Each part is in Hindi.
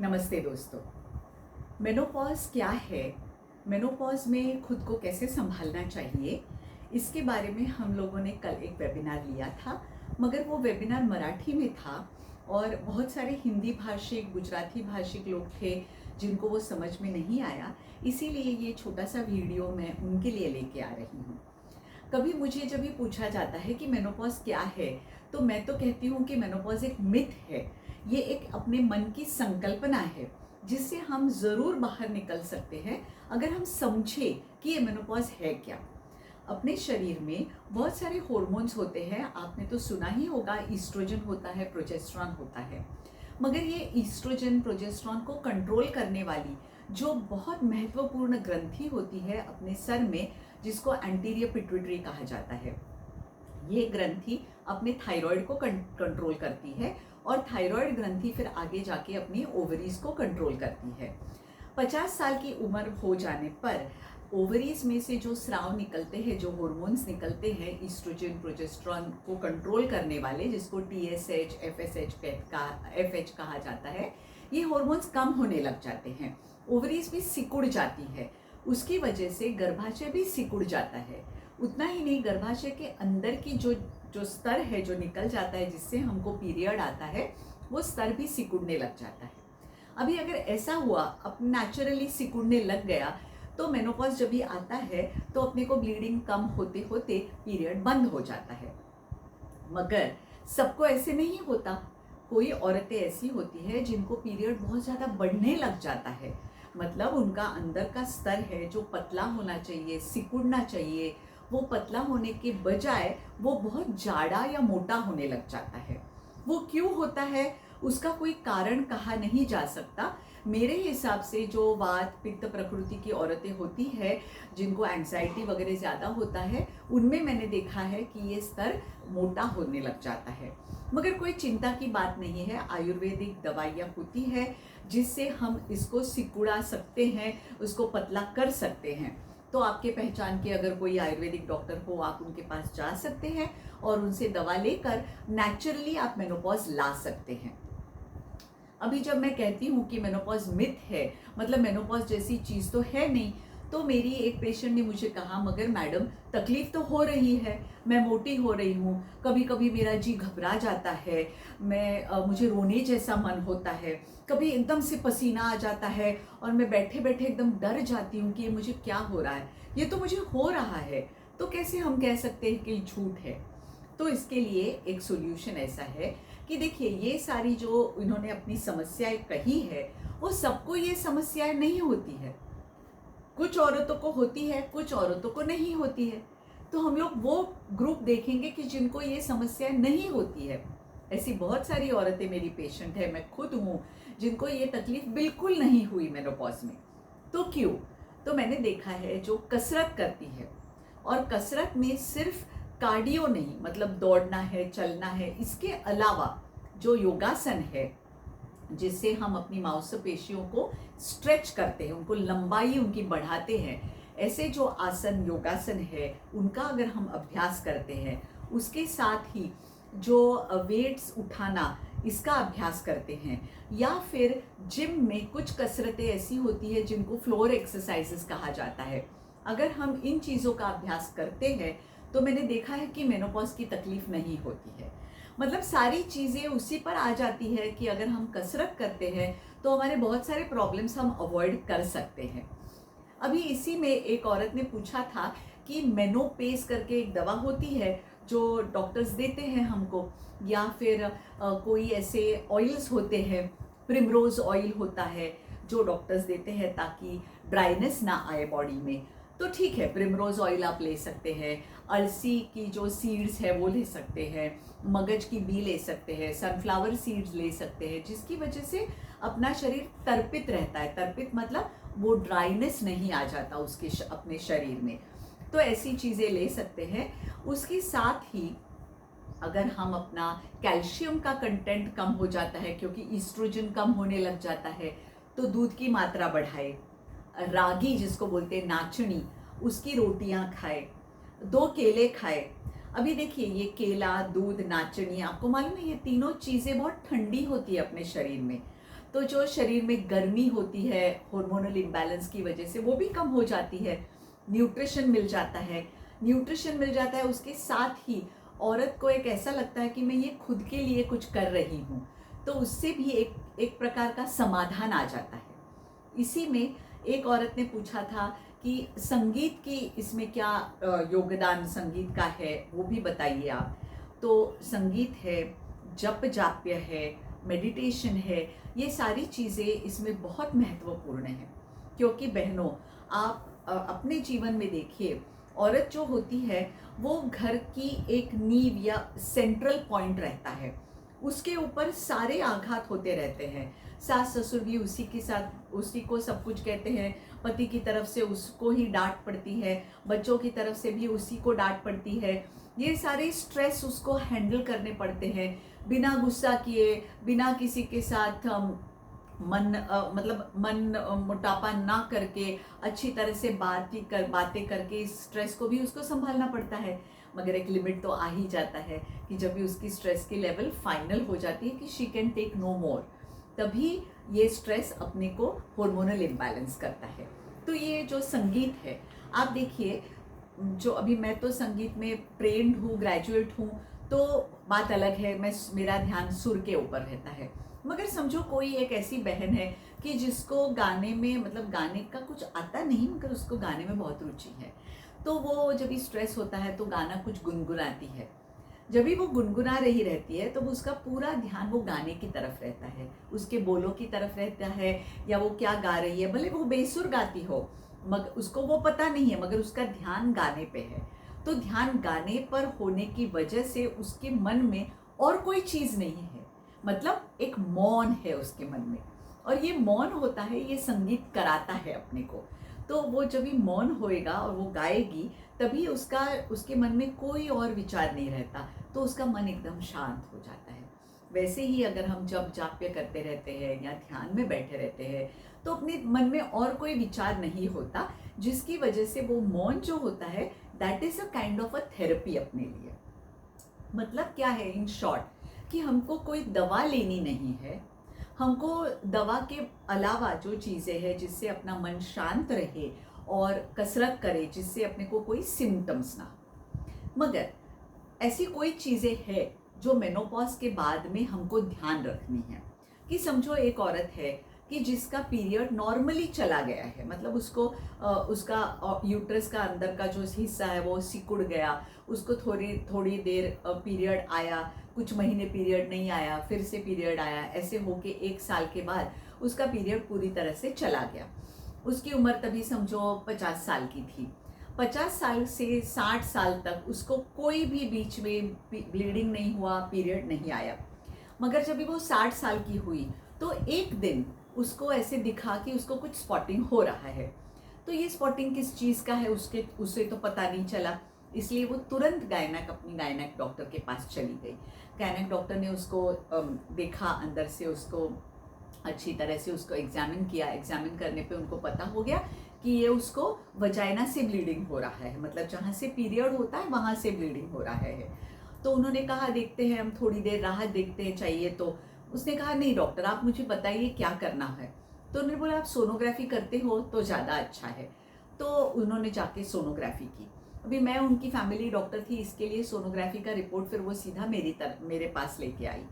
नमस्ते दोस्तों। मेनोपॉज क्या है, मेनोपॉज में खुद को कैसे संभालना चाहिए, इसके बारे में हम लोगों ने कल एक वेबिनार लिया था। मगर वो वेबिनार मराठी में था और बहुत सारे हिंदी भाषिक, गुजराती भाषिक लोग थे जिनको वो समझ में नहीं आया। इसीलिए ये छोटा सा वीडियो मैं उनके लिए लेके आ रही हूँ। कभी मुझे जब ये पूछा जाता है कि मेनोपॉज क्या है, तो मैं तो कहती हूँ कि मेनोपॉज एक मिथ है। ये एक अपने मन की संकल्पना है जिससे हम ज़रूर बाहर निकल सकते हैं अगर हम समझे कि ये मेनोपॉज है क्या। अपने शरीर में बहुत सारे हॉर्मोन्स होते हैं, आपने तो सुना ही होगा, ईस्ट्रोजन होता है, प्रोजेस्टेरॉन होता है। मगर ये ईस्ट्रोजन प्रोजेस्टेरॉन को कंट्रोल करने वाली जो बहुत महत्वपूर्ण ग्रंथि होती है अपने सर में, जिसको एंटीरियर पिट्यूटरी कहा जाता है, ये ग्रंथि अपने थायराइड को कंट्रोल करती है और थायराइड ग्रंथि फिर आगे जाके अपनी ओवरीज को कंट्रोल करती है। 50 साल की उम्र हो जाने पर ओवरीज में से जो स्राव निकलते हैं, जो हॉर्मोन्स निकलते हैं ईस्ट्रोजन प्रोजेस्टेरॉन को कंट्रोल करने वाले, जिसको TSH FSH कहा जाता है, ये हॉर्मोन्स कम होने लग जाते हैं। ओवरीज भी सिकुड़ जाती है, उसकी वजह से गर्भाशय भी सिकुड़ जाता है। उतना ही नहीं, गर्भाशय के अंदर की जो स्तर है, जो निकल जाता है जिससे हमको पीरियड आता है, वो स्तर भी सिकुड़ने लग जाता है। अभी अगर ऐसा हुआ, अब नेचुरली सिकुड़ने लग गया, तो मेनोपॉज जब भी आता है तो अपने को ब्लीडिंग कम होते होते पीरियड बंद हो जाता है। मगर सबको ऐसे नहीं होता। कोई औरतें ऐसी होती है जिनको पीरियड बहुत ज़्यादा बढ़ने लग जाता है, मतलब उनका अंदर का स्तर है जो पतला होना चाहिए, सिकुड़ना चाहिए, वो पतला होने के बजाय वो बहुत जाड़ा या मोटा होने लग जाता है। वो क्यों होता है, उसका कोई कारण कहा नहीं जा सकता। मेरे हिसाब से जो वात पित्त प्रकृति की औरतें होती है, जिनको एंग्जाइटी वगैरह ज़्यादा होता है, उनमें मैंने देखा है कि ये स्तर मोटा होने लग जाता है। मगर कोई चिंता की बात नहीं है, आयुर्वेदिक दवाइयाँ होती है जिससे हम इसको सिकुड़ा सकते हैं, उसको पतला कर सकते हैं। तो आपके पहचान के अगर कोई आयुर्वेदिक डॉक्टर हो, आप उनके पास जा सकते हैं और उनसे दवा लेकर नेचुरली आप मेनोपॉज ला सकते हैं। अभी जब मैं कहती हूँ कि मेनोपॉज मिथ है, मतलब मेनोपॉज जैसी चीज़ तो है नहीं, तो मेरी एक पेशेंट ने मुझे कहा, मगर मैडम तकलीफ तो हो रही है, मैं मोटी हो रही हूँ, कभी कभी मेरा जी घबरा जाता है, मुझे रोने जैसा मन होता है, कभी एकदम से पसीना आ जाता है और मैं बैठे बैठे एकदम डर जाती हूँ कि ये मुझे क्या हो रहा है, ये तो मुझे हो रहा है, तो कैसे हम कह सकते हैं कि झूठ है। तो इसके लिए एक सोल्यूशन ऐसा है कि देखिए, ये सारी जो इन्होंने अपनी समस्याएं कही है, वो सबको ये समस्याएं नहीं होती है। कुछ औरतों को होती है, कुछ औरतों को नहीं होती है। तो हम लोग वो ग्रुप देखेंगे कि जिनको ये समस्याएं नहीं होती है। ऐसी बहुत सारी औरतें मेरी पेशेंट है, मैं खुद हूँ, जिनको ये तकलीफ बिल्कुल नहीं हुई मेनोपॉज में। तो क्यों? तो मैंने देखा है, जो कसरत करती है, और कसरत में सिर्फ कार्डियो नहीं, मतलब दौड़ना है, चलना है, इसके अलावा जो योगासन है, जिससे हम अपनी मांसपेशियों को स्ट्रेच करते हैं, उनको लंबाई उनकी बढ़ाते हैं, ऐसे जो आसन, योगासन है, उनका अगर हम अभ्यास करते हैं, उसके साथ ही जो वेट्स उठाना, इसका अभ्यास करते हैं, या फिर जिम में कुछ कसरतें ऐसी होती है जिनको फ्लोर एक्सरसाइजेस कहा जाता है, अगर हम इन चीज़ों का अभ्यास करते हैं, तो मैंने देखा है कि मेनोपॉज की तकलीफ नहीं होती है। मतलब सारी चीज़ें उसी पर आ जाती है कि अगर हम कसरत करते हैं तो हमारे बहुत सारे प्रॉब्लम्स हम अवॉइड कर सकते हैं। अभी इसी में एक औरत ने पूछा था कि मेनोपेज करके एक दवा होती है जो डॉक्टर्स देते हैं हमको, या फिर कोई ऐसे ऑयल्स होते हैं, प्रिमरोज ऑयल होता है जो डॉक्टर्स देते हैं ताकि ड्राइनेस ना आए बॉडी में। तो ठीक है, प्रिमरोज ऑयल आप ले सकते हैं, अलसी की जो सीड्स है वो ले सकते हैं, मगज की बी ले सकते हैं, सनफ्लावर सीड्स ले सकते हैं, जिसकी वजह से अपना शरीर तर्पित रहता है। तर्पित मतलब वो ड्राइनेस नहीं आ जाता उसके अपने शरीर में। तो ऐसी चीज़ें ले सकते हैं। उसके साथ ही अगर हम अपना कैल्शियम का कंटेंट कम हो जाता है क्योंकि ईस्ट्रोजन कम होने लग जाता है, तो दूध की मात्रा बढ़ाए, रागी जिसको बोलते हैं नाचनी, उसकी रोटियां खाए, 2 केले खाए। अभी देखिए, ये केला, दूध, नाचनी, आपको मालूम है ये तीनों चीज़ें बहुत ठंडी होती है अपने शरीर में। तो जो शरीर में गर्मी होती है हार्मोनल इम्बैलेंस की वजह से वो भी कम हो जाती है। न्यूट्रिशन मिल जाता है, उसके साथ ही औरत को एक ऐसा लगता है कि मैं ये खुद के लिए कुछ कर रही हूँ, तो उससे भी एक प्रकार का समाधान आ जाता है। इसी में एक औरत ने पूछा था कि संगीत की इसमें क्या योगदान संगीत का है, वो भी बताइए आप। तो संगीत है, जप जाप्य है, मेडिटेशन है, ये सारी चीज़ें इसमें बहुत महत्वपूर्ण हैं। क्योंकि बहनों, आप अपने जीवन में देखिए, औरत जो होती है वो घर की एक नींव या सेंट्रल पॉइंट रहता है, उसके ऊपर सारे आघात होते रहते हैं। सास ससुर भी उसी के साथ उसी को सब कुछ कहते हैं, पति की तरफ से उसको ही डांट पड़ती है, बच्चों की तरफ से भी उसी को डांट पड़ती है। ये सारे स्ट्रेस उसको हैंडल करने पड़ते हैं, बिना गुस्सा किए, बिना किसी के साथ मन मोटापा ना करके, अच्छी तरह से बातें करके इस स्ट्रेस को भी उसको संभालना पड़ता है। मगर एक लिमिट तो आ ही जाता है कि जब भी उसकी स्ट्रेस की लेवल फाइनल हो जाती है कि शी कैन टेक नो मोर, तभी ये स्ट्रेस अपने को हार्मोनल इम्बैलेंस करता है। तो ये जो संगीत है, आप देखिए, जो अभी मैं तो संगीत में ट्रेंड हूँ, ग्रेजुएट हूँ, तो बात अलग है, मेरा ध्यान सुर के ऊपर रहता है। मगर समझो कोई एक ऐसी बहन है कि जिसको गाने में, मतलब गाने का कुछ आता नहीं मगर उसको गाने में बहुत रुचि है, तो वो जब भी स्ट्रेस होता है तो गाना कुछ गुनगुनाती है। जब भी वो गुनगुना रही रहती है तो उसका पूरा ध्यान वो गाने की तरफ रहता है, उसके बोलों की तरफ रहता है, या वो क्या गा रही है, भले वो बेसुर गाती हो मगर उसको वो पता नहीं है, मगर उसका ध्यान गाने पे है। तो ध्यान गाने पर होने की वजह से उसके मन में और कोई चीज़ नहीं है, मतलब एक मौन है उसके मन में, और ये मौन होता है, ये संगीत कराता है अपने को। तो वो जब भी मौन होएगा और वो गाएगी, तभी उसके मन में कोई और विचार नहीं रहता, तो उसका मन एकदम शांत हो जाता है। वैसे ही अगर हम जप जाप्य करते रहते हैं या ध्यान में बैठे रहते हैं, तो अपने मन में और कोई विचार नहीं होता, जिसकी वजह से वो मौन जो होता है, that is a kind of a therapy अपने लिए। मतलब क्या है इन शॉर्ट, कि हमको कोई दवा लेनी नहीं है, हमको दवा के अलावा जो चीज़ें हैं जिससे अपना मन शांत रहे, और कसरत करे जिससे अपने को कोई सिम्टम्स ना हो। मगर ऐसी कोई चीज़ें हैं जो मेनोपॉज के बाद में हमको ध्यान रखनी है। कि समझो एक औरत है कि जिसका पीरियड नॉर्मली चला गया है, मतलब उसका यूट्रस का अंदर का जो हिस्सा है वो सिकुड़ गया, उसको थोड़ी देर पीरियड आया, कुछ महीने पीरियड नहीं आया, फिर से पीरियड आया, ऐसे होके 1 साल के बाद उसका पीरियड पूरी तरह से चला गया। उसकी उम्र तभी समझो 50 साल की थी। 50 साल से 60 साल तक उसको कोई भी बीच में ब्लीडिंग नहीं हुआ, पीरियड नहीं आया। मगर जब भी वो 60 साल की हुई तो एक दिन उसको ऐसे दिखा कि उसको कुछ स्पॉटिंग हो रहा है। तो ये स्पॉटिंग किस चीज़ का है उसे तो पता नहीं चला, इसलिए वो तुरंत अपनी गायनेक डॉक्टर के पास चली गई। गायनेक डॉक्टर ने उसको देखा, अंदर से उसको अच्छी तरह से उसको एग्जामिन किया। एग्जामिन करने पे उनको पता हो गया कि ये उसको वजाइना से ब्लीडिंग हो रहा है, मतलब जहाँ से पीरियड होता है वहाँ से ब्लीडिंग हो रहा है। तो उन्होंने कहा देखते हैं, हम थोड़ी देर राहत देखते हैं, चाहिए तो। उसने कहा नहीं डॉक्टर, आप मुझे बताइए क्या करना है। तो उन्होंने बोला आप सोनोग्राफी करते हो तो ज़्यादा अच्छा है। तो उन्होंने जाके सोनोग्राफी की। अभी मैं उनकी फैमिली डॉक्टर थी, इसके लिए सोनोग्राफी का रिपोर्ट फिर वो सीधा मेरे पास लेके आई।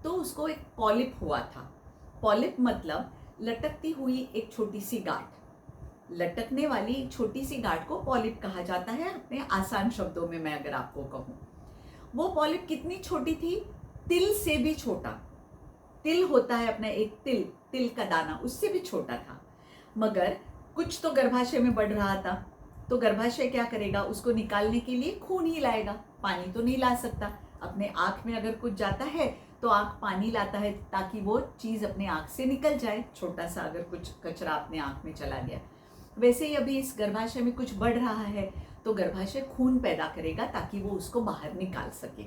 तो उसको एक पॉलिप हुआ था। पॉलिप मतलब लटकती हुई एक छोटी सी गांठ, लटकने वाली छोटी सी गांठ को पॉलिप कहा जाता है, अपने आसान शब्दों में मैं अगर आपको कहूँ। वो पॉलिप कितनी छोटी थी, तिल से भी छोटा। तिल होता है अपना एक तिल का दाना, उससे भी छोटा था। मगर कुछ तो गर्भाशय में बढ़ रहा था, तो गर्भाशय क्या करेगा, उसको निकालने के लिए खून ही लाएगा, पानी तो नहीं ला सकता। अपने आँख में अगर कुछ जाता है तो आँख पानी लाता है ताकि वो चीज़ अपने आँख से निकल जाए, छोटा सा अगर कुछ कचरा अपने आँख में चला गया। वैसे ही अभी इस गर्भाशय में कुछ बढ़ रहा है तो गर्भाशय खून पैदा करेगा ताकि वो उसको बाहर निकाल सके।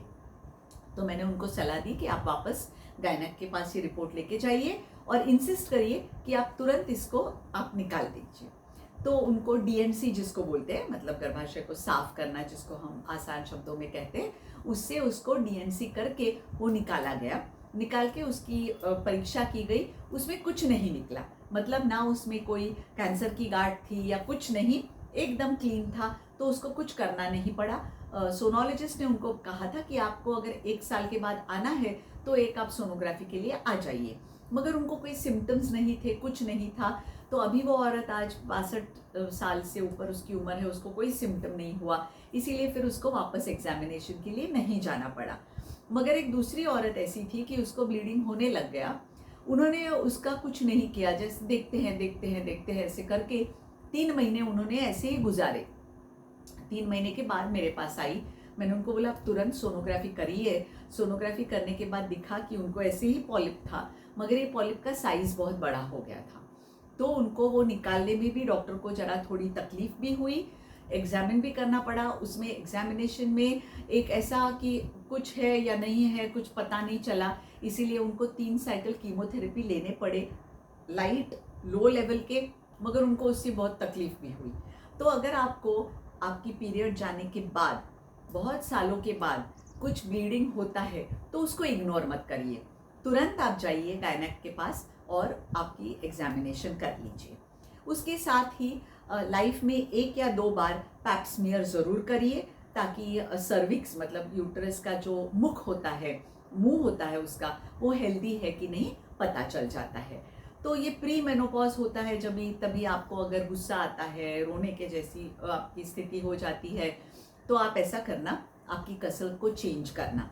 तो मैंने उनको सलाह दी कि आप वापस गायनेक के पास ये रिपोर्ट लेके जाइए और इंसिस्ट करिए कि आप तुरंत इसको आप निकाल दीजिए। तो उनको डीएनसी जिसको बोलते हैं, मतलब गर्भाशय को साफ करना जिसको हम आसान शब्दों में कहते हैं, उससे उसको डीएनसी करके वो निकाला गया। निकाल के उसकी परीक्षा की गई, उसमें कुछ नहीं निकला। मतलब ना उसमें कोई कैंसर की गांठ थी या कुछ नहीं, एकदम क्लीन था। तो उसको कुछ करना नहीं पड़ा। सोनोलॉजिस्ट ने उनको कहा था कि आपको अगर 1 साल के बाद आना है तो एक आप सोनोग्राफी के लिए आ जाइए। मगर उनको कोई सिम्टम्स नहीं थे, कुछ नहीं था। तो अभी वो औरत आज 62 साल से ऊपर उसकी उम्र है, उसको कोई सिम्टम नहीं हुआ, इसीलिए फिर उसको वापस एग्जामिनेशन के लिए नहीं जाना पड़ा। मगर एक दूसरी औरत ऐसी थी कि उसको ब्लीडिंग होने लग गया। उन्होंने उसका कुछ नहीं किया, जैसे देखते हैं देखते हैं देखते हैं ऐसे करके 3 महीने उन्होंने ऐसे ही गुजारे। 3 महीने के बाद मेरे पास आई। मैंने उनको बोला आप तुरंत सोनोग्राफी करिए। सोनोग्राफी करने के बाद दिखा कि उनको ऐसे ही पॉलिप था, मगर ये पॉलिप का साइज बहुत बड़ा हो गया था। तो उनको वो निकालने में भी डॉक्टर को जरा थोड़ी तकलीफ भी हुई, एग्जामिन भी करना पड़ा। उसमें एग्जामिनेशन में एक ऐसा कि कुछ है या नहीं है कुछ पता नहीं चला, इसीलिए उनको 3 साइकिल कीमोथेरेपी लेने पड़े, लाइट लो लेवल के, मगर उनको उससे बहुत तकलीफ भी हुई। तो अगर आपको आपकी पीरियड जाने के बाद बहुत सालों के बाद कुछ ब्लीडिंग होता है तो उसको इग्नोर मत करिए, तुरंत आप जाइए गायनेक के पास और आपकी एग्जामिनेशन कर लीजिए। उसके साथ ही लाइफ में 1 या 2 बार पैप स्मीयर ज़रूर करिए, ताकि सर्विक्स मतलब यूट्रस का जो मुख होता है, मुंह होता है उसका, वो हेल्दी है कि नहीं पता चल जाता है। तो ये प्री मेनोपॉज होता है जब भी, तभी आपको अगर गुस्सा आता है, रोने के जैसी आपकी स्थिति हो जाती है, तो आप ऐसा करना, आपकी कसरत को चेंज करना।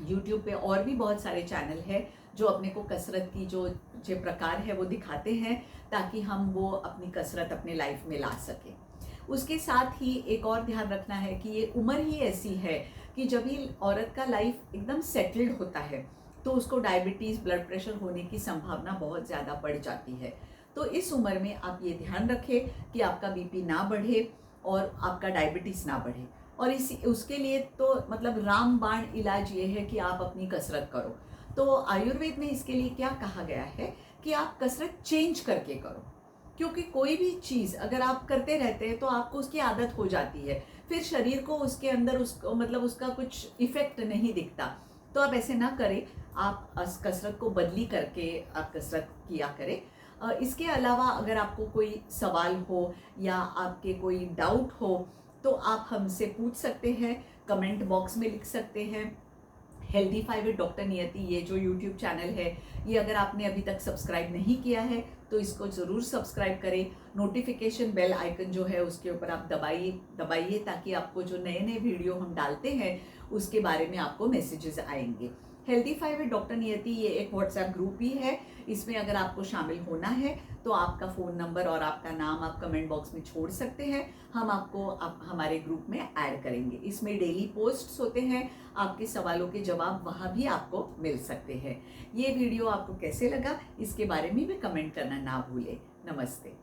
यूट्यूब पे और भी बहुत सारे चैनल है जो अपने को कसरत की जो प्रकार है वो दिखाते हैं, ताकि हम वो अपनी कसरत अपने लाइफ में ला सकें। उसके साथ ही एक और ध्यान रखना है कि ये उम्र ही ऐसी है कि जब भी औरत का लाइफ एकदम सेटल्ड होता है तो उसको डायबिटीज़, ब्लड प्रेशर होने की संभावना बहुत ज़्यादा बढ़ जाती है। तो इस उम्र में आप ये ध्यान रखें कि आपका बीपी ना बढ़े और आपका डायबिटीज़ ना बढ़े। और इसी उसके लिए तो मतलब रामबाण इलाज ये है कि आप अपनी कसरत करो। तो आयुर्वेद में इसके लिए क्या कहा गया है कि आप कसरत चेंज करके करो, क्योंकि कोई भी चीज़ अगर आप करते रहते हैं तो आपको उसकी आदत हो जाती है, फिर शरीर को उसके अंदर उसको मतलब उसका कुछ इफेक्ट नहीं दिखता। तो आप ऐसे ना करें, आप कसरत को बदली करके आप कसरत किया करें। इसके अलावा अगर आपको कोई सवाल हो या आपके कोई डाउट हो तो आप हमसे पूछ सकते हैं, कमेंट बॉक्स में लिख सकते हैं। हेल्दी फाइव विद डॉक्टर नियति ये जो यूट्यूब चैनल है, ये अगर आपने अभी तक सब्सक्राइब नहीं किया है तो इसको ज़रूर सब्सक्राइब करें। नोटिफिकेशन बेल आइकन जो है उसके ऊपर आप दबाइए ताकि आपको जो नए नए वीडियो हम डालते हैं उसके बारे में आपको मैसेजेस आएंगे। हेल्दी फाइव विद डॉक्टर नियति ये एक व्हाट्सएप ग्रुप भी है, इसमें अगर आपको शामिल होना है तो आपका फ़ोन नंबर और आपका नाम आप कमेंट बॉक्स में छोड़ सकते हैं, हम आपको हमारे ग्रुप में ऐड करेंगे। इसमें डेली पोस्ट्स होते हैं, आपके सवालों के जवाब वहाँ भी आपको मिल सकते हैं। ये वीडियो आपको कैसे लगा इसके बारे में भी कमेंट करना ना भूलें। नमस्ते।